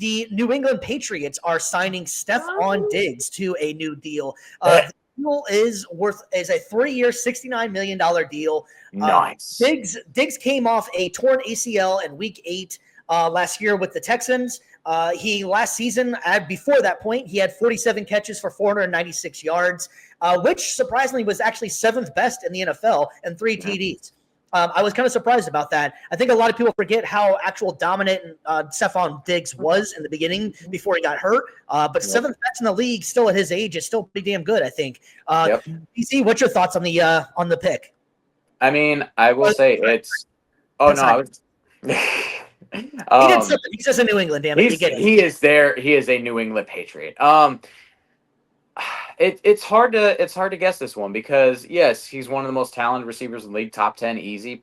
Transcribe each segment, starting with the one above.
the New England Patriots are signing Stefon Diggs to a new deal. The deal is a 3-year, $69 million deal. Nice. Diggs came off a torn ACL in Week 8 last year with the Texans. He last season, before that point, he had 47 catches for 496 yards, which surprisingly was actually 7th best in the NFL and 3 TDs. I was kind of surprised about that. I think a lot of people forget how actual dominant Stefon Diggs was in the beginning before he got hurt. But 7th best in the league, still at his age, is still pretty damn good, I think. DC, what's your thoughts on the pick? I mean, I will say it's. Oh no, I was. He did something. He's just a New England, damn it. He is there. He is a New England Patriot. It's hard to guess this one because yes, he's one of the most talented receivers in the league, top 10 easy.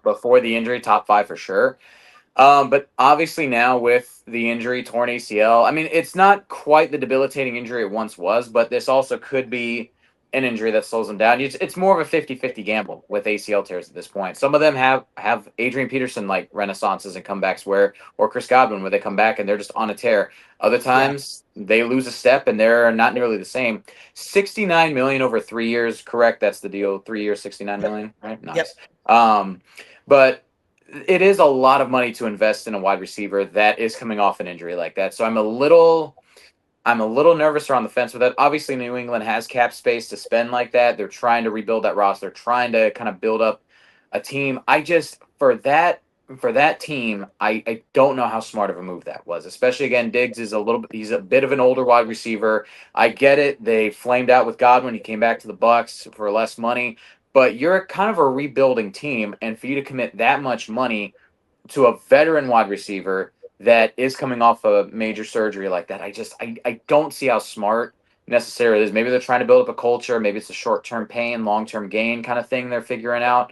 Before the injury, top 5 for sure. But obviously now with the injury, torn ACL, I mean, it's not quite the debilitating injury it once was, but this also could be an injury that slows him down. It's more of a 50-50 gamble with ACL tears at this point. Some of them have Adrian Peterson like renaissances and comebacks or Chris Godwin where they come back and they're just on a tear. Other times they lose a step and they're not nearly the same. $69 million over 3 years, correct? That's the deal. 3 years, $69 million, right? Nice. Yep. But it is a lot of money to invest in a wide receiver that is coming off an injury like that. So I'm a little nervous or on the fence with that. Obviously, New England has cap space to spend like that. They're trying to rebuild that roster. They're trying to kind of build up a team. I just for that team, I don't know how smart of a move that was. Especially again, Diggs is he's a bit of an older wide receiver. I get it. They flamed out with Godwin. He came back to the Bucks for less money. But you're kind of a rebuilding team, and for you to commit that much money to a veteran wide receiver that is coming off a major surgery like that, I don't see how smart necessarily it is. Maybe they're trying to build up a culture. Maybe it's a short-term pain, long-term gain kind of thing they're figuring out.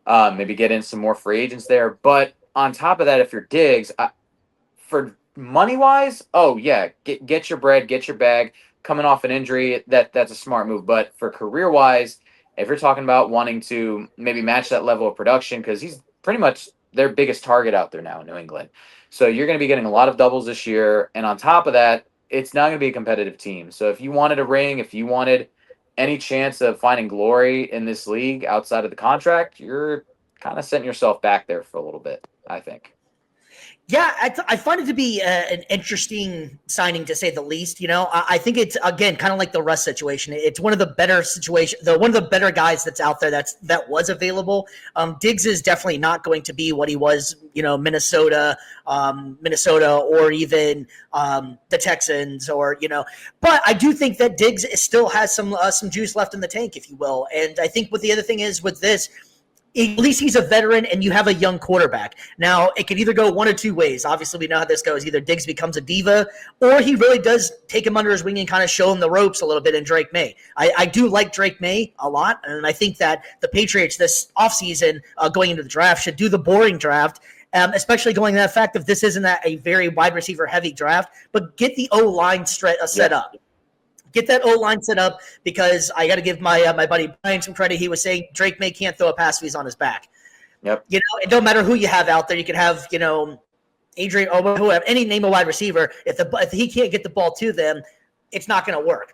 Maybe get in some more free agents there. But on top of that, if you're Diggs, for money-wise, oh, yeah, get your bread, get your bag. Coming off an injury, that's a smart move. But for career-wise, if you're talking about wanting to maybe match that level of production, because he's pretty much their biggest target out there now in New England. So you're going to be getting a lot of doubles this year. And on top of that, it's not going to be a competitive team. So if you wanted a ring, if you wanted any chance of finding glory in this league outside of the contract, you're kind of setting yourself back there for a little bit, I think. Yeah, I find it to be an interesting signing, to say the least. I think it's, again, kind of like the Russ situation. It's one of the better one of the better guys that's out there that was available. Diggs is definitely not going to be what he was, Minnesota, or even the Texans, But I do think that Diggs still has some juice left in the tank, if you will. And I think what the other thing is with this, at least he's a veteran and you have a young quarterback. Now, it could either go one or two ways. Obviously, we know how this goes. Either Diggs becomes a diva or he really does take him under his wing and kind of show him the ropes a little bit in Drake May. I do like Drake May a lot, and I think that the Patriots this offseason going into the draft should do the boring draft, especially going to that fact that this isn't a very wide receiver heavy draft, but get the O-line set up. Get that O-line set up, because I got to give my buddy Brian some credit. He was saying Drake May can't throw a pass if he's on his back. Yep. It don't matter who you have out there. You can have, Adrian or whoever, any name of wide receiver. If he can't get the ball to them, it's not going to work.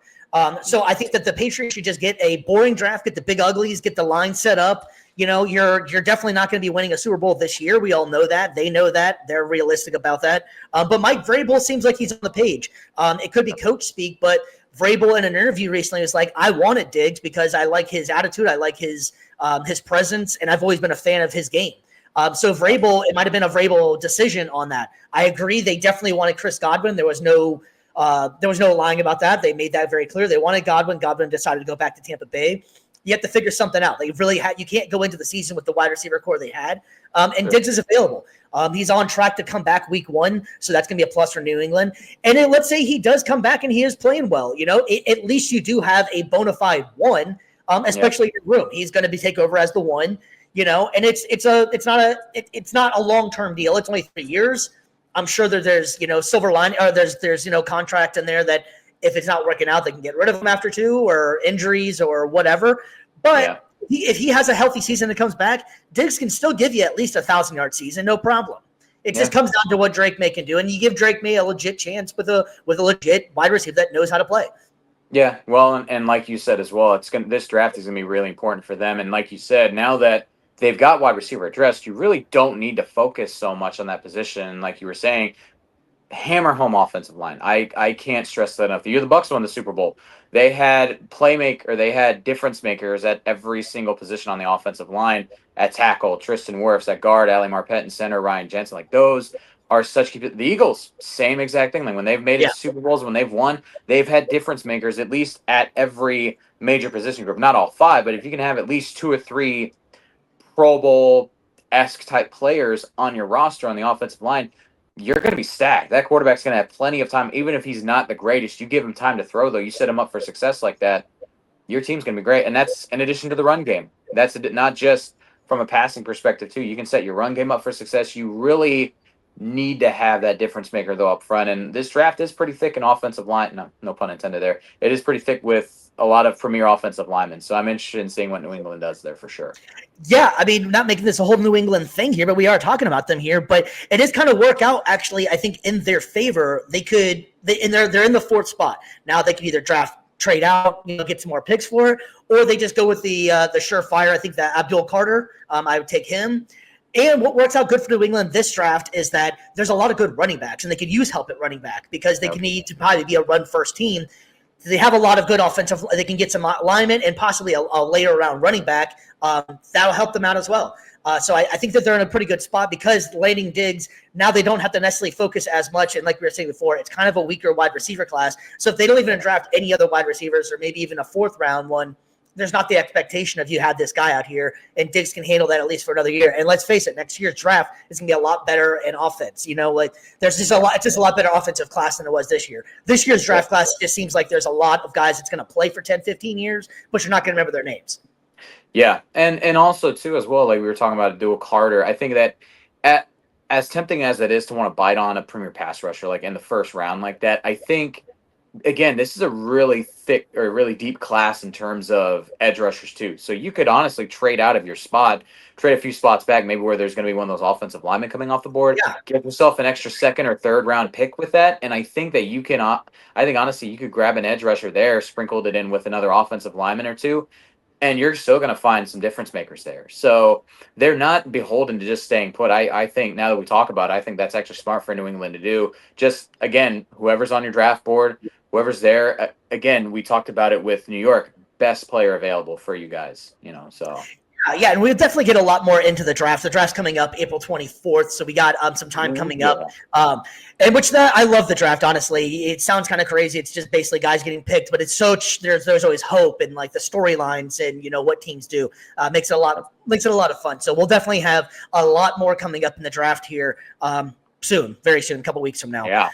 So I think that the Patriots should just get a boring draft, get the big uglies, get the line set up. You're definitely not going to be winning a Super Bowl this year. We all know that. They know that. They're realistic about that. But Mike Vrabel seems like he's on the page. It could be coach speak, but Vrabel in an interview recently was like, I wanted Diggs because I like his attitude. I like his presence, and I've always been a fan of his game. So Vrabel, it might have been a Vrabel decision on that. I agree. They definitely wanted Chris Godwin. There was no lying about that. They made that very clear. They wanted Godwin. Godwin decided to go back to Tampa Bay. You have to figure something out. You can't go into the season with the wide receiver core they had. And Diggs is available. He's on track to come back week 1, so that's going to be a plus for New England. And then let's say he does come back and he is playing well. At least you do have a bona fide one, especially in your room. He's going to be take over as the one. And it's not a long-term deal. It's only 3 years. I'm sure that there's silver line, or there's contract in there that if it's not working out, they can get rid of him after 2 or injuries or whatever. But if he has a healthy season and comes back, Diggs can still give you at least 1,000-yard season, no problem. It just comes down to what Drake May can do, and you give Drake May a legit chance with a legit wide receiver that knows how to play. Yeah, well, and like you said as well, this draft is gonna be really important for them. And like you said, now that they've got wide receiver addressed, you really don't need to focus so much on that position. Like you were saying, hammer home offensive line. I can't stress that enough. The year the Bucks won the Super Bowl, they had they had difference makers at every single position on the offensive line. At tackle, Tristan Wirfs; at guard, Ali Marpet; and center, Ryan Jensen. Like those are such. The Eagles, same exact thing. Like when they've made it to Super Bowls, when they've won, they've had difference makers at least at every major position group. Not all five, but if you can have at least 2 or 3 Pro Bowl-esque type players on your roster on the offensive line, you're going to be stacked. That quarterback's going to have plenty of time, even if he's not the greatest. You give him time to throw, though. You set him up for success like that, your team's going to be great. And that's in addition to the run game. That's not just from a passing perspective, too. You can set your run game up for success. You really need to have that difference maker, though, up front. And this draft is pretty thick in offensive line. No pun intended there. It is pretty thick with a lot of premier offensive linemen. So I'm interested in seeing what New England does there for sure. Yeah, I mean, not making this a whole New England thing here, but we are talking about them here. But it is kind of work out, actually, I think, in their favor. They're in the 4th spot. Now they can either trade out, get some more picks for it, or they just go with the surefire. I think that Abdul Carter, I would take him. And what works out good for New England this draft is that there's a lot of good running backs, and they could use help at running back because they can need to probably be a run-first team. They have a lot of good offensive. They can get some alignment and possibly a later round running back. That'll help them out as well. So I think that they're in a pretty good spot because landing Diggs, now they don't have to necessarily focus as much. And like we were saying before, it's kind of a weaker wide receiver class. So if they don't even draft any other wide receivers or maybe even a 4th round one, there's not the expectation of you have this guy out here and Diggs can handle that at least for another year. And let's face it, next year's draft is going to be a lot better in offense. There's just it's just a lot better offensive class than it was this year. This year's draft class just seems like there's a lot of guys that's going to play for 10, 15 years, but you're not going to remember their names. Yeah. And also too, as well, like we were talking about Abdul Carter, I think that as tempting as it is to want to bite on a premier pass rusher, like in the 1st round like that, I think, again, this is a really thick or really deep class in terms of edge rushers too. So you could honestly trade out of your spot, trade a few spots back, maybe where there's going to be one of those offensive linemen coming off the board. Yeah. Give yourself an extra 2nd or 3rd round pick with that. And I think that you can, I think honestly, you could grab an edge rusher there, sprinkled it in with another offensive lineman or two, and you're still going to find some difference makers there. So they're not beholden to just staying put. I think now that we talk about it, I think that's actually smart for New England to do. Just, again, whoever's on your draft board, whoever's there, again, we talked about it with New York, best player available for you guys, so. Yeah, and we'll definitely get a lot more into the draft. The draft's coming up April 24th, so we got some time coming up. And I love the draft, honestly. It sounds kind of crazy. It's just basically guys getting picked, but it's there's always hope and like the storylines and what teams do. Makes it a lot of fun. So we'll definitely have a lot more coming up in the draft here soon, very soon, a couple weeks from now. Yeah.